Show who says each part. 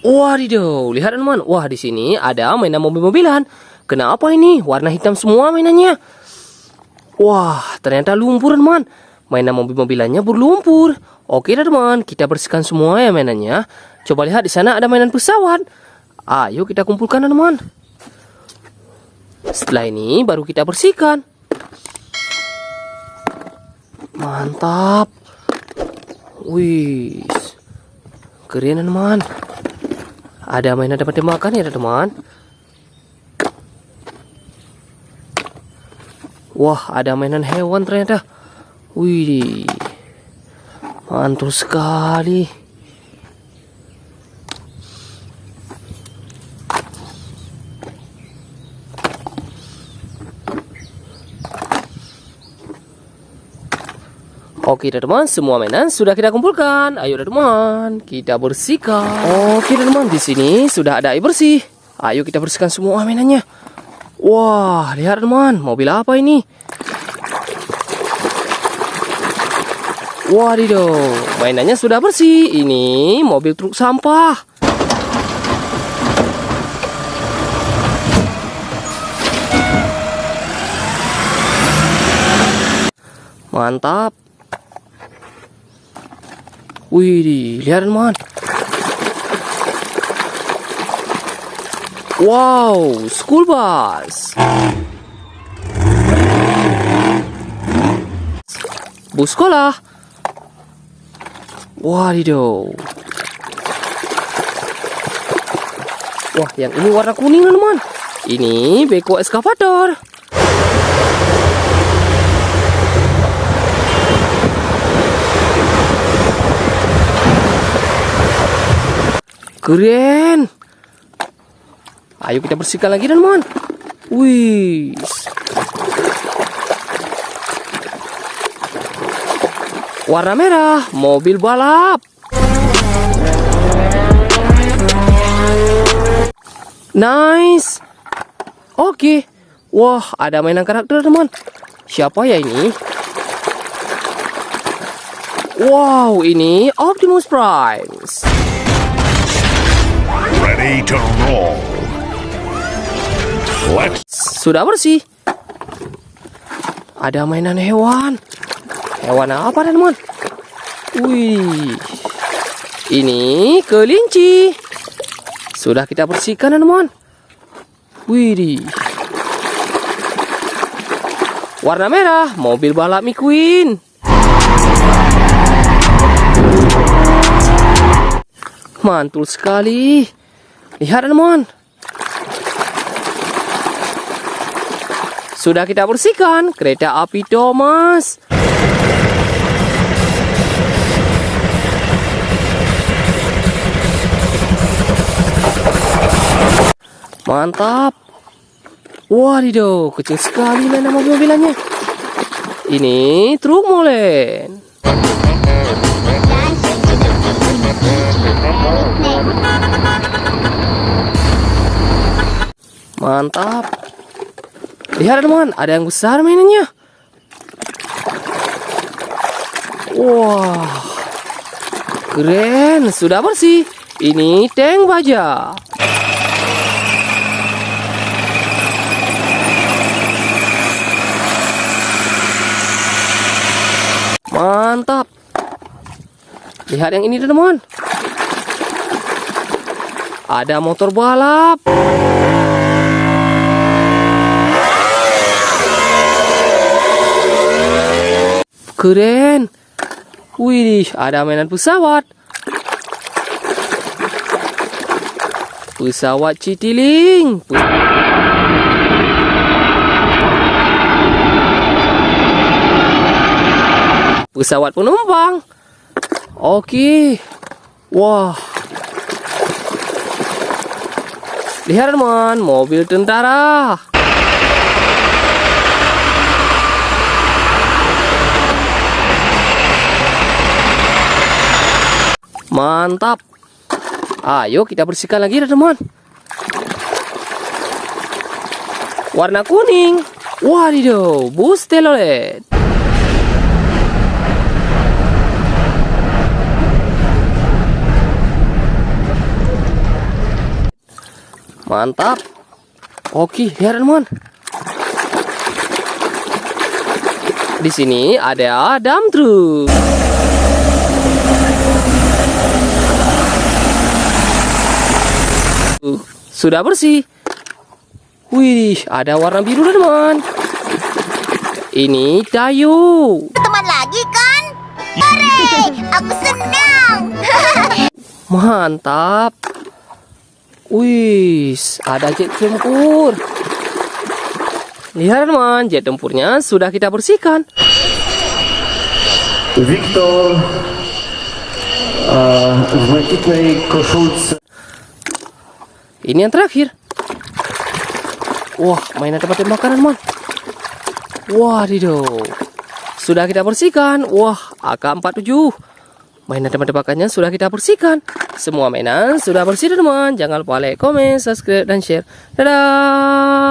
Speaker 1: Wadidaw, lihat teman. Wah, di sini ada mainan mobil-mobilan. Kenapa ini? Warna hitam semua mainannya. Wah, ternyata lumpur teman. Mainan mobil-mobilannya berlumpur. Oke teman, kita bersihkan semua ya mainannya. Coba lihat di sana ada mainan pesawat. Ayo kita kumpulkan teman. Setelah ini baru kita bersihkan. Mantap. Wih, keren teman. Ada mainan dapat dimakan ya teman. Wah, ada mainan hewan ternyata. Wih, mantul sekali. Oke teman, semua mainan sudah kita kumpulkan. Ayo teman, kita bersihkan. Oke teman, di sini sudah ada air bersih. Ayo kita bersihkan semua mainannya. Wah, lihat teman, mobil apa ini? Wadidaw, mainannya sudah bersih. Ini mobil truk sampah. Mantap. Wih, lihat teman. Wow, school bus. Bus sekolah. Wadidaw. Wah, yang ini warna kuning teman. Ini beko eskavator. Keren. Ayo kita bersihkan lagi teman. Wih. Warna merah, mobil balap. Nice. Oke. Wah, ada mainan karakter teman. Siapa ya ini? Wow, ini Optimus Prime.
Speaker 2: Ready to roll. Let's.
Speaker 1: Sudah bersih. Ada mainan hewan. Hewan apa teman? Wih. Ini kelinci. Sudah kita bersihkan teman. Wih. Warna merah, mobil balap McQueen. Mantul sekali. Lihat teman. Sudah kita bersihkan kereta api Thomas. Mantap. Wadidaw, kecil sekali mainan mobil-mobilannya. Ini truk molen. Mantap. Lihat teman, ada yang besar mainannya. Wah, keren, sudah bersih. Ini tank baja. Mantap. Lihat yang ini teman. Ada motor balap. Keren. Wih, ada mainan pesawat. Pesawat Citylink. Pesawat penumpang. Oke. Wah. Lihat teman, mobil tentara. Mantap. Ayo kita bersihkan lagi teman. Warna kuning. Wadidaw, bus telolet. Mantap. Oke, lihat teman. Di sini ada dump truck. Sudah bersih. Wih, ada warna biru teman. Ini Dayo.
Speaker 3: Teman lagi kan? Hore, aku senang.
Speaker 1: Mantap. Wih, ada jet tempur. Lihat teman, jet tempurnya sudah kita bersihkan.
Speaker 4: Wiktor w błękitnej koszulce.
Speaker 1: Ini yang terakhir. Wah, mainan tempat-tempat makanan, man. Wah, dido. Sudah kita bersihkan. Wah, AK-47. Mainan tempat-tempatnya sudah kita bersihkan. Semua mainan sudah bersih, teman. Jangan lupa like, comment, subscribe, dan share. Dadah.